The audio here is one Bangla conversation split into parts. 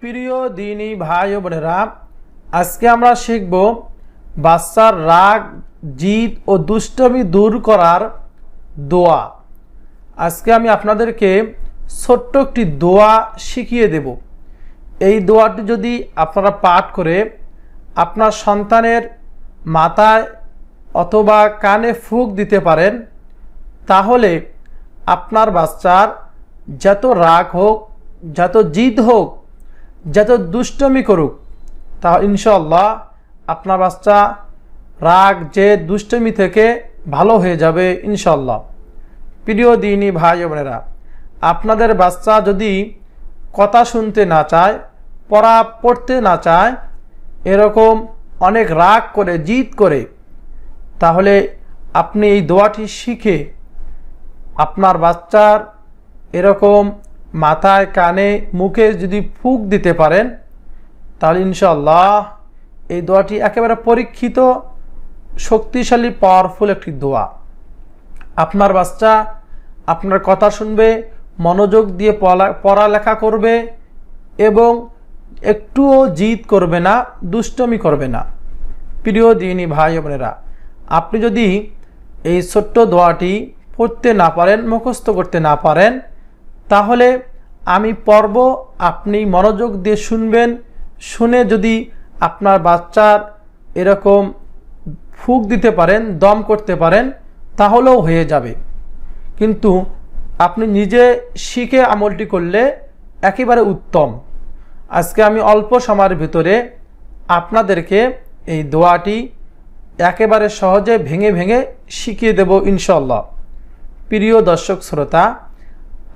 প্রিয় দিনী ভাই ও বোনেরা, আজকে আমরা শিখব বাচ্চার রাগ, জিদ ও দুষ্টমি দূর করার দোয়া। আজকে আমি আপনাদেরকে ছোট্ট একটি দোয়া শিখিয়ে দেব। এই দোয়াটি যদি আপনারা পাঠ করে আপনার সন্তানের মাথায় অথবা কানে ফুঁক দিতে পারেন, তাহলে আপনার বাচ্চার যত রাগ হোক, যত জিদ হোক, যত দুষ্টমি করুক, তা ইনশাআল্লাহ আপনার বাচ্চা রাগ, জেদ, দুষ্টমি থেকে ভালো হয়ে যাবে ইনশাআল্লাহ। প্রিয় দিনী ভাই ও বোনেরা, আপনাদের বাচ্চা যদি কথা শুনতে না চায়, পড়া পড়তে না চায়, এরকম অনেক রাগ করে, জিদ করে, তাহলে আপনি এই দোয়াটি শিখে আপনার বাচ্চার এরকম মাথায়, কানে, মুখে যদি ফুঁক দিতে পারেন, তাহলে ইনশাআল্লাহ এই দোয়াটি একেবারে পরীক্ষিত, শক্তিশালী, পাওয়ারফুল একটি দোয়া। আপনার বাচ্চা আপনার কথা শুনবে, মনোযোগ দিয়ে পড়ালেখা করবে এবং একটুও জিদ করবে না, দুষ্টমি করবে না। প্রিয় দিনী ভাই বোনেরা, আপনি যদি এই ছোট্ট দোয়াটি পড়তে না পারেন, মুখস্থ করতে না পারেন, তাহলে আমি পড়ব, আপনি মনোযোগ দিয়ে শুনবেন। শুনে যদি আপনার বাচ্চার এরকম ফুঁক দিতে পারেন, দম করতে পারেন, তাহলেও হয়ে যাবে। কিন্তু আপনি নিজে শিখে আমলটি করলে একেবারে উত্তম। আজকে আমি অল্প সময়ের ভিতরে আপনাদেরকে এই দোয়াটি একেবারে সহজে ভেঙে ভেঙে শিখিয়ে দেব ইনশাআল্লাহ। প্রিয় দর্শক শ্রোতা,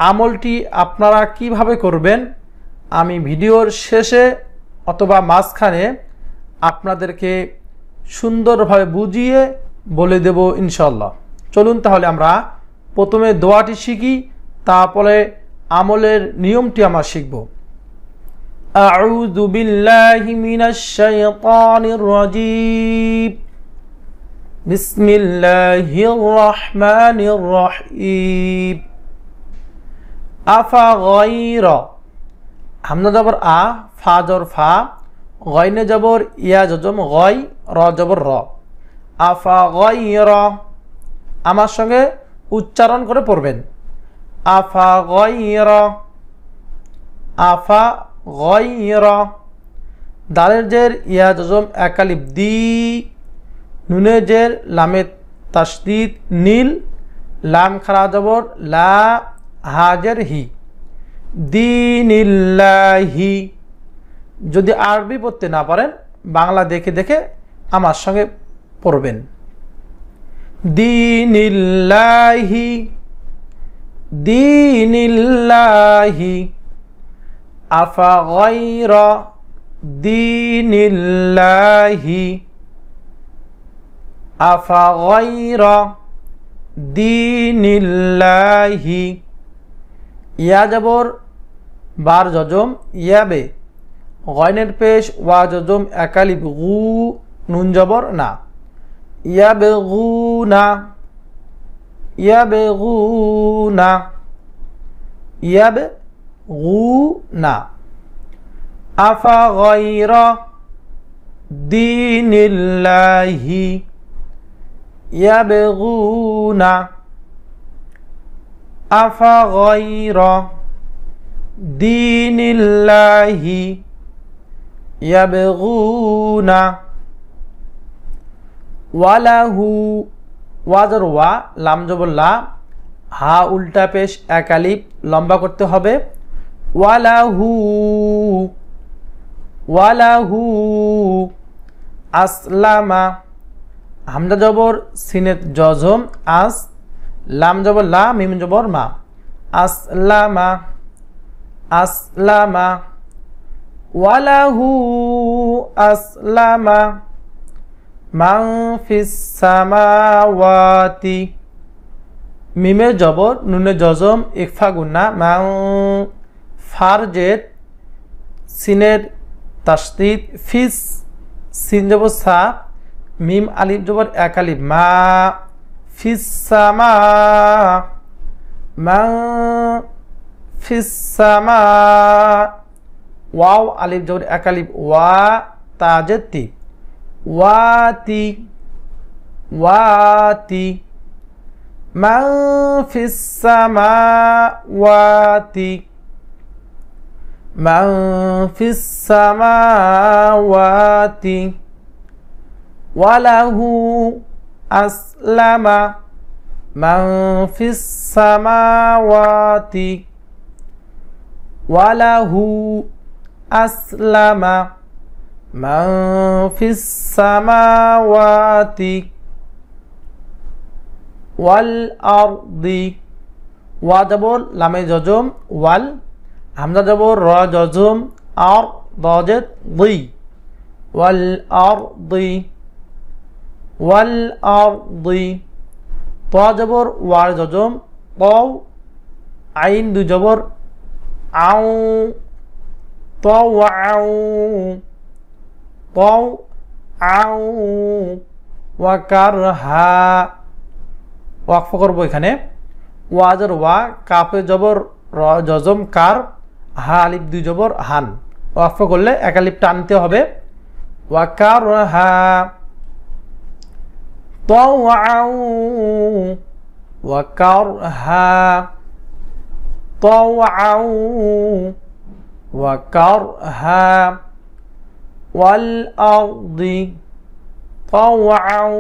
আমলটি আপনারা কিভাবে করবেন আমি ভিডিওর শেষে অথবা মাঝখানে আপনাদেরকে সুন্দরভাবে বুঝিয়ে বলে দেব ইনশাআল্লাহ। চলুন তাহলে আমরা প্রথমে দোয়াটি শিখি, তারপরে আমলের নিয়মটি আমরা শিখব। আউযু বিল্লাহি মিনাশ শাইতানির রাজীম। বিসমিল্লাহির রহমানির রহিম। আফা গায়রা, হামজা জবর আ, ফা জবর ফা, গয়নে জবর ইয়া, জজম গয়, র জবর র। আফা গায়রা, আমার সঙ্গে উচ্চারণ করে পড়বেন। আফা গায়রা, আফা গায়রা। দালের জের ইয়া, জজম এক আলিফ দি, নুনে জের লামে তাসদীদ নীল, লাম খারা জবর লা, হাজের হি, দীনিল্লাহি। যদি আরবি পড়তে না পারেন, বাংলা দেখে দেখে আমার সঙ্গে পড়বেন। দীনিল্লাহি, দীনিল্লাহি। আফা গায়রা দীনিল্লাহি, আফা গায়রা দীনিল্লাহি। ইয়া জবর বার জজম ইয়াবে, গয়নের পেশ ওয়া জজম একালিব গু, নুন জবর না। ইয়াবে গু না, ইয়াবে গু না, ইয়াবে গু না। আফা গায়রা দীনিল্লাহি ইয়াবগুনা, আফা গায়রা দীনিল্লাহি ইয়াবগুনা। ওয়ালাহু, ওয়াজর ওয়া, লাম জবর লা, হা উল্টা পেশ এক আলিফ লম্বা করতে হবে। ওয়ালাহু, ওয়ালাহু। আসলামা, হামজা জবর সিনে জজম আস, লাম জবর লা, মিম জবর মা। আসলামা, আসলামা। ওয়ালাহু আসলামা মান ফিস সামাওয়াতি, মিমে জবর নুনে জজম ইকফা গুন্না, মান, ফার জেদ, সিনের তাসদীদ ফিস, সিন জবর সা, মিম আলিফ জবর এক আলিফ মা, ফিস সামা, মান ফিস সামা, ওয়াও আলিফ জবর এক আলিফ ওয়া তা জের তি ওয়াতি ওয়াতি মান ফিস সামাওয়াতি মান ফিস সামাওয়াতি ওয়ালাহু আসলামা মান ফিস সামাওয়াতি ওয়ালাহু আসলামা মান ফিস সামাওয়াতি ওয়াল আরদি ওয়া জবর লামে জজম ওয়াল হামজা জবর র জজম আর দাজেত দি ওয়াল আরদি ওয়াল আরদি তা জবর ওয়ার জজম তাও আইন দুই জবর আউ তাওয়াউ তাও আউ ওয়া কারহা ওয়াকফ করব এখানে ওয়াজর ওয়া কাফে জবর র জজম কার হা আলিফ দুই জবর হান ওয়াকফ করলে এক আলিফ টানতে হবে ওয়া কারহা তাওয়াউ ওয়া কারহা তাওয়াউ ওয়া কারহা ওয়াল আরদি তাওয়াউ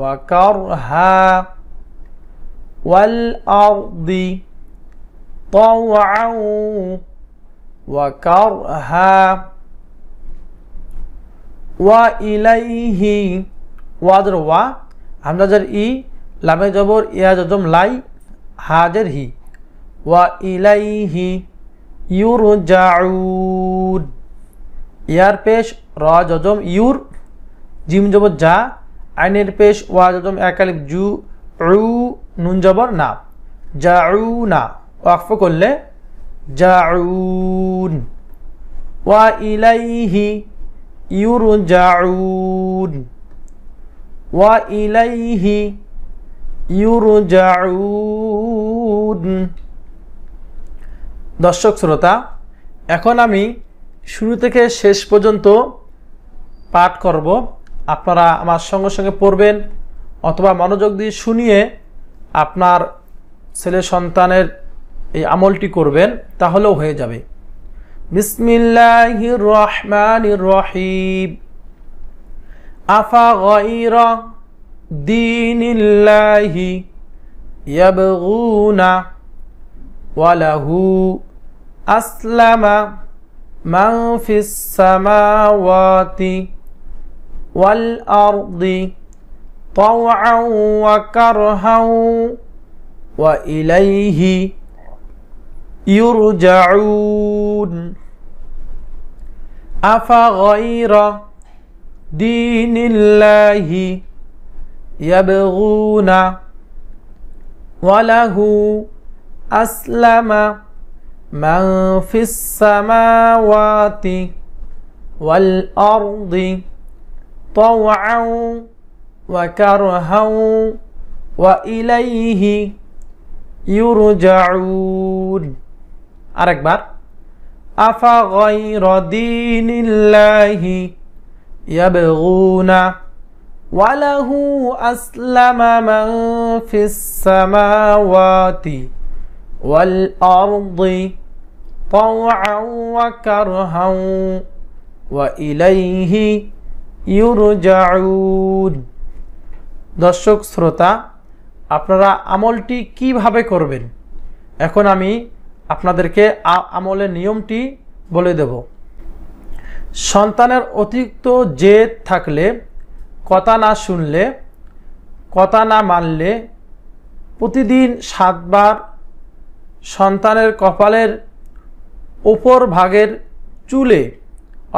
وكرها والأرض طوعا وكرها وإليه ওয়াজর ওয়া হামজা জের ই লামে জবর ইয়া জজম লাই হাজের হি ওয়া ইলাইহি ইউরজাউন ইয়ার পেশ র জজম ইউর জিম জবর যা আইনের পেশ ওয়া জজম এক আলিফ জু উ নুন জবর না জাউনা ওয়াকফ করলে জাউন ওয়া ইলাইহি ইউরজাউন ওয়া ইলাইহি ইউরজাউন। দর্শক শ্রোতা, এখন আমি শুরু থেকে শেষ পর্যন্ত পাঠ করব। আপনারা আমার সঙ্গে সঙ্গে পড়বেন অথবা মনোযোগ দিয়ে শুনিয়ে আপনার ছেলে সন্তানের এই আমলটি করবেন, তাহলেও হয়ে যাবে। বিসমিল্লাহির রহমানির রহিম। আফা গায়রা দীনিল্লাহি ইয়াবগুনা ওয়া লাহু আসলামা মান ফিস সামাওয়াতি ওয়াল আরদি তাওআন ওয়া কারহান ওয়া ইলাইহি ইউরজাউন। আফা গায়রা দীনিল্লাহি ইয়াবগুনা ওয়া লাহু আসলামা মান ফিস সামাওয়াতি ওয়াল আরদি طوعا وكرها وإليه يرجعون। আরেকবার أفغير دين الله يبغون وله أسلم من في السماوات والأرض طوعا وكرها وإليه ইউরজাউন। দর্শক শ্রোতা, আপনারা আমলটি কিভাবে করবেন এখন আমি আপনাদেরকে আমলের নিয়মটি বলে দেব। সন্তানের অতিরিক্ত জেদ থাকলে, কথা না শুনলে, কথা না মানলে প্রতিদিন 7 বার সন্তানের কপালের উপর ভাগের চুলে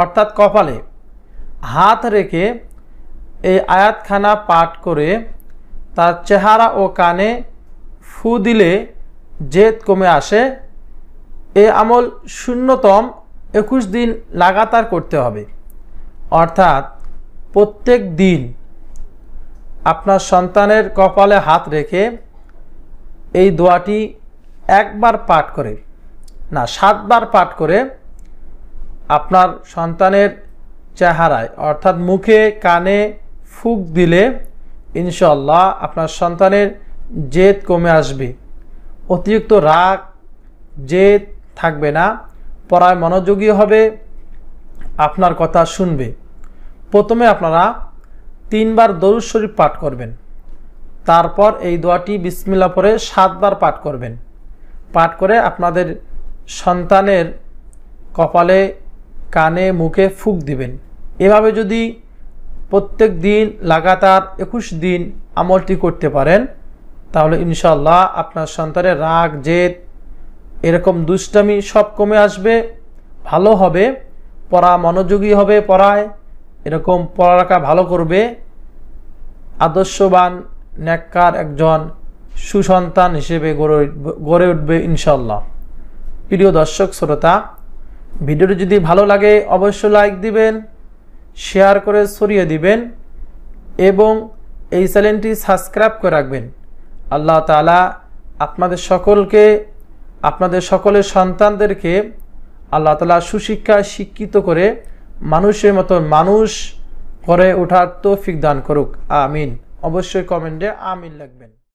অর্থাৎ কপালে হাত রেখে এই আয়াতখানা পাঠ করে তার চেহারা ও কানে ফু দিলে জেদ কমে আসে। এই আমল ন্যূনতম 21 দিন লাগাতার করতে হবে। অর্থাৎ প্রত্যেক দিন আপনার সন্তানের কপালে হাত রেখে এই দোয়াটি 1 বার পাঠ করে না 7 বার পাঠ করে আপনার সন্তানের চেহারায় অর্থাৎ মুখে কানে ফুঁক দিলে ইনশাআল্লাহ আপনার সন্তানের জেদ কমে আসবে, অতিরিক্ত রাগ জেদ থাকবে না, পড়ায় মনোযোগী হবে, আপনার কথা শুনবে। প্রথমে আপনারা 3 বার দরুদ শরীফ পাঠ করবেন, তারপর এই দোয়াটি বিসমিল্লাহ পড়ে 7 বার পাঠ করবেন। পাঠ করে আপনাদের সন্তানের কপালে কানে মুখে ফুঁক দিবেন। এভাবে যদি প্রত্যেক দিন লাগাতার 21 দিন আমলটি করতে পারেন তাহলে ইনশাআল্লাহ আপনার সন্তানের রাগ জেদ এরকম দুষ্টামি সব কমে আসবে, ভালো হবে, পড়া মনোযোগী হবে, পড়ায় এরকম পড়ালেখা ভালো করবে, আদর্শবান নেককার একজন সুসন্তান হিসেবে গড়ে উঠবে ইনশাআল্লাহ। প্রিয় দর্শক শ্রোতা, ভিডিওটি যদি ভালো লাগে অবশ্যই লাইক দিবেন, শেয়ার করে ছড়িয়ে দিবেন এবং এই চ্যানেলটি সাবস্ক্রাইব করে রাখবেন। আল্লাহ তাআলা আপনাদের সকলকে, আপনাদের সকলের সন্তানদেরকে আল্লাহ তাআলা সুশিক্ষায় শিক্ষিত করে মানুষের মতো মানুষ করে ওঠার তৌফিক দান করুক, আমিন। অবশ্যই কমেন্টে আমিন লিখবেন।